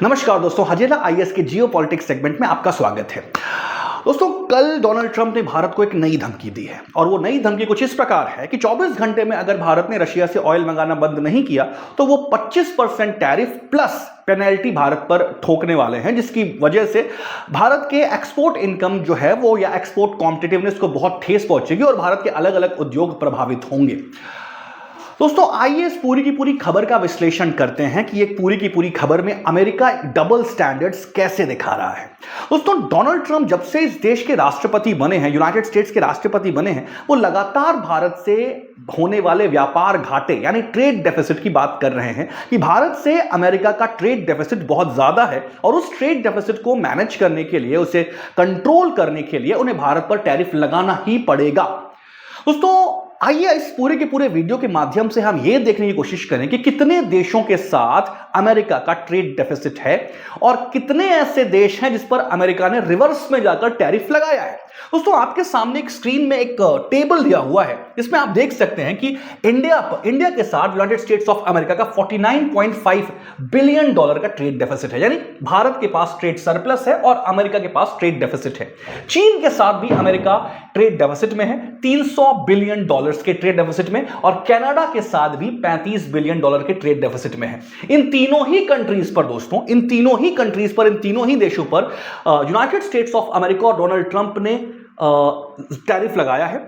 नमस्कार दोस्तों, हजेला आईएएस के जियो पॉलिटिक्स सेगमेंट में आपका स्वागत है। दोस्तों, कल डोनाल्ड ट्रंप ने भारत को एक नई धमकी दी है और वो नई धमकी कुछ इस प्रकार है कि 24 घंटे में अगर भारत ने रशिया से ऑयल मंगाना बंद नहीं किया तो वो 25% टैरिफ प्लस पेनल्टी भारत पर ठोकने वाले हैं, जिसकी वजह से भारत के एक्सपोर्ट इनकम जो है वो या एक्सपोर्ट कॉम्पिटिटिवनेस को बहुत ठेस पहुंचेगी और भारत के अलग अलग उद्योग प्रभावित होंगे। दोस्तों, आइए इस पूरी की पूरी खबर का विश्लेषण करते हैं कि एक पूरी की पूरी खबर में अमेरिका डबल स्टैंडर्ड्स कैसे दिखा रहा है। दोस्तों, डोनाल्ड ट्रंप जब से इस देश के राष्ट्रपति बने हैं, यूनाइटेड स्टेट्स के राष्ट्रपति बने हैं, वो लगातार भारत से होने वाले व्यापार घाटे यानी ट्रेड डेफिसिट की बात कर रहे हैं कि भारत से अमेरिका का ट्रेड डेफिसिट बहुत ज्यादा है और उस ट्रेड डेफिसिट को मैनेज करने के लिए, उसे कंट्रोल करने के लिए उन्हें भारत पर टैरिफ लगाना ही पड़ेगा। दोस्तों, आइए इस पूरे के पूरे वीडियो के माध्यम से हम यह देखने की कोशिश करें कि कितने देशों के साथ अमेरिका का ट्रेड डेफिसिट है और कितने ऐसे देश हैं जिस पर अमेरिका ने रिवर्स में जाकर टैरिफ लगाया है। दोस्तों, आपके सामने एक स्क्रीन में एक टेबल दिया हुआ है, इसमें आप देख सकते हैं कि इंडिया के साथ यूनाइटेड स्टेट्स ऑफ अमेरिका का 49.5 बिलियन डॉलर का ट्रेड डेफिसिट है, यानी भारत के पास ट्रेड सरप्लस है और अमेरिका के पास ट्रेड डेफिसिट है। चीन के साथ भी अमेरिका ट्रेड डेफिसिट में है, 300 बिलियन डॉलर्स के ट्रेड डेफिसिट में, और कनाडा के साथ भी 35 बिलियन डॉलर के ट्रेड डेफिसिट में है। इन तीनों ही कंट्रीज पर दोस्तों, इन तीनों ही देशों पर यूनाइटेड स्टेट्स ऑफ अमेरिका और डोनाल्ड ट्रंप ने टैरिफ लगाया है।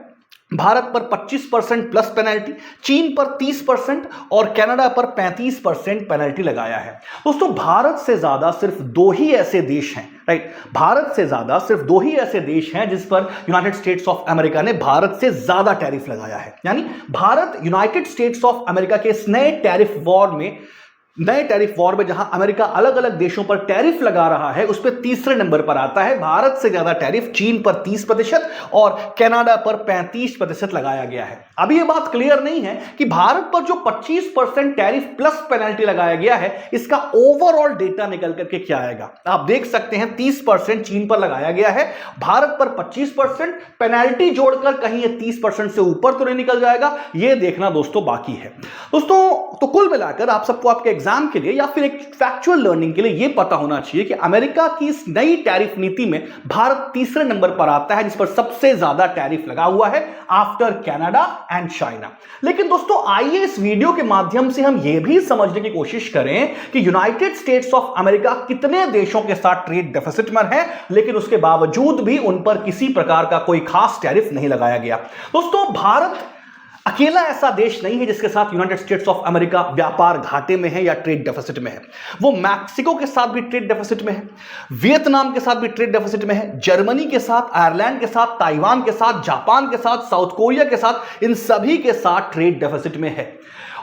भारत पर 25% प्लस पेनल्टी, चीन पर 30% और कनाडा पर 35% पेनल्टी लगाया है। दोस्तों, भारत से ज्यादा सिर्फ दो ही ऐसे देश हैं, राइट, भारत से ज्यादा सिर्फ दो ही ऐसे देश हैं जिस पर यूनाइटेड स्टेट्स ऑफ अमेरिका ने भारत से ज्यादा टैरिफ लगाया है। यानी Bharat United states of America के इस नए टैरिफ वॉर में जहां अमेरिका अलग अलग देशों पर टैरिफ लगा रहा है, उस पर तीसरे नंबर पर आता है। भारत से ज्यादा टैरिफ चीन पर 30% और कनाडा पर 35% लगाया गया है। अभी यह बात क्लियर नहीं है कि भारत पर जो 25% टैरिफ प्लस पेनल्टी लगाया गया है, इसका ओवरऑल डेटा निकल करके क्या आएगा। आप देख सकते हैं 30% चीन पर लगाया गया है, भारत पर 25%, पेनल्टी जोड़कर कहीं यह 30% से ऊपर तो नहीं निकल जाएगा, यह देखना दोस्तों बाकी है। दोस्तों, तो कुल मिलाकर आप सबको आपके एग्जाम के लिए या फिर एक फैक्चुअल लर्निंग के लिए यह पता होना चाहिए कि अमेरिका की इस नई टैरिफ नीति में भारत तीसरे नंबर पर आता है, जिस पर सबसे ज्यादा टैरिफ लगा हुआ है आफ्टर कनाडा एंड चाइना। लेकिन दोस्तों, आइए इस वीडियो के माध्यम से हम यह भी समझने की कोशिश करें कि यूनाइटेड स्टेट्स ऑफ अमेरिका कितने देशों के साथ ट्रेड डेफिसिट में है, लेकिन उसके बावजूद भी उन पर किसी प्रकार का कोई खास टैरिफ नहीं लगाया गया। दोस्तों, भारत अकेला ऐसा देश नहीं है जिसके साथ यूनाइटेड स्टेट्स ऑफ अमेरिका व्यापार घाटे में है या ट्रेड डेफिसिट में है। वो मैक्सिको के साथ भी ट्रेड डेफिसिट में है, वियतनाम के साथ भी ट्रेड डेफिसिट में है, जर्मनी के साथ, आयरलैंड के साथ, ताइवान के साथ, जापान के साथ, साउथ कोरिया के साथ, इन सभी के साथ ट्रेड डेफिसिट में है।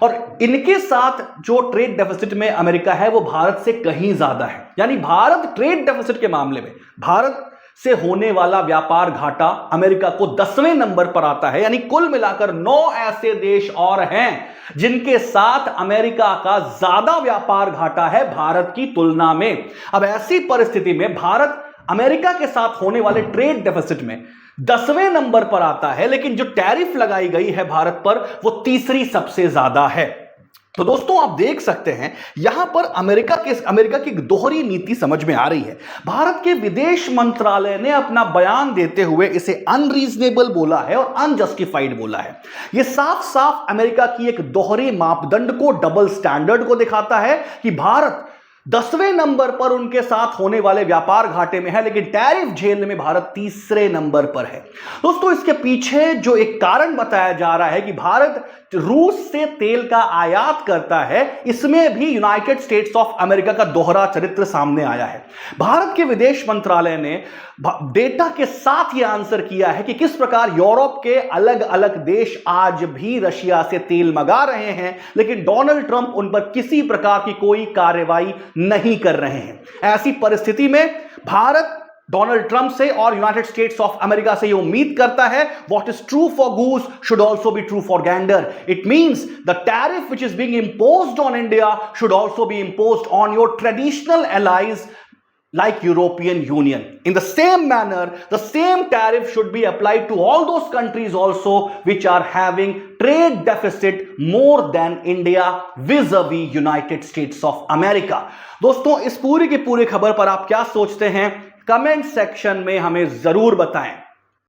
और इनके साथ जो ट्रेड डेफिसिट में अमेरिका है वो भारत से कहीं ज्यादा है। यानी भारत ट्रेड डेफिसिट के मामले में, भारत से होने वाला व्यापार घाटा अमेरिका को 10वें नंबर पर आता है। यानी कुल मिलाकर 9 ऐसे देश और हैं जिनके साथ अमेरिका का ज्यादा व्यापार घाटा है भारत की तुलना में। अब ऐसी परिस्थिति में भारत अमेरिका के साथ होने वाले ट्रेड डेफिसिट में 10वें नंबर पर आता है, लेकिन जो टैरिफ लगाई गई है भारत पर वो तीसरी सबसे ज्यादा है। तो दोस्तों, आप देख सकते हैं यहां पर अमेरिका की एक दोहरी नीति समझ में आ रही है। भारत के विदेश मंत्रालय ने अपना बयान देते हुए इसे अनरीजनेबल बोला है और अनजस्टिफाइड बोला है। यह साफ साफ अमेरिका की एक दोहरे मापदंड को, डबल स्टैंडर्ड को दिखाता है कि भारत 10वें नंबर पर उनके साथ होने वाले व्यापार घाटे में है, लेकिन टैरिफ झेलने में भारत तीसरे नंबर पर है। दोस्तों, इसके पीछे जो एक कारण बताया जा रहा है कि भारत रूस से तेल का आयात करता है, इसमें भी यूनाइटेड स्टेट्स ऑफ अमेरिका का दोहरा चरित्र सामने आया है। भारत के विदेश मंत्रालय ने डेटा के साथ यह आंसर किया है कि किस प्रकार यूरोप के अलग अलग देश आज भी रशिया से तेल मंगा रहे हैं, लेकिन डोनाल्ड ट्रंप उन पर किसी प्रकार की कोई कार्रवाई नहीं कर रहे हैं। ऐसी परिस्थिति में भारत डोनाल्ड ट्रंप से और यूनाइटेड स्टेट्स ऑफ अमेरिका से ये उम्मीद करता है, what is true for goose should also be true for Gander. It means the tariff which is being imposed on India should also be imposed on your traditional allies like European Union. In the same manner, the same tariff should be applied to all those countries also which are having trade deficit more than India vis-a-vis United States of America. दोस्तों, इस पूरी की पूरी खबर पर आप क्या सोचते हैं? कमेंट सेक्शन में हमें जरूर बताएं।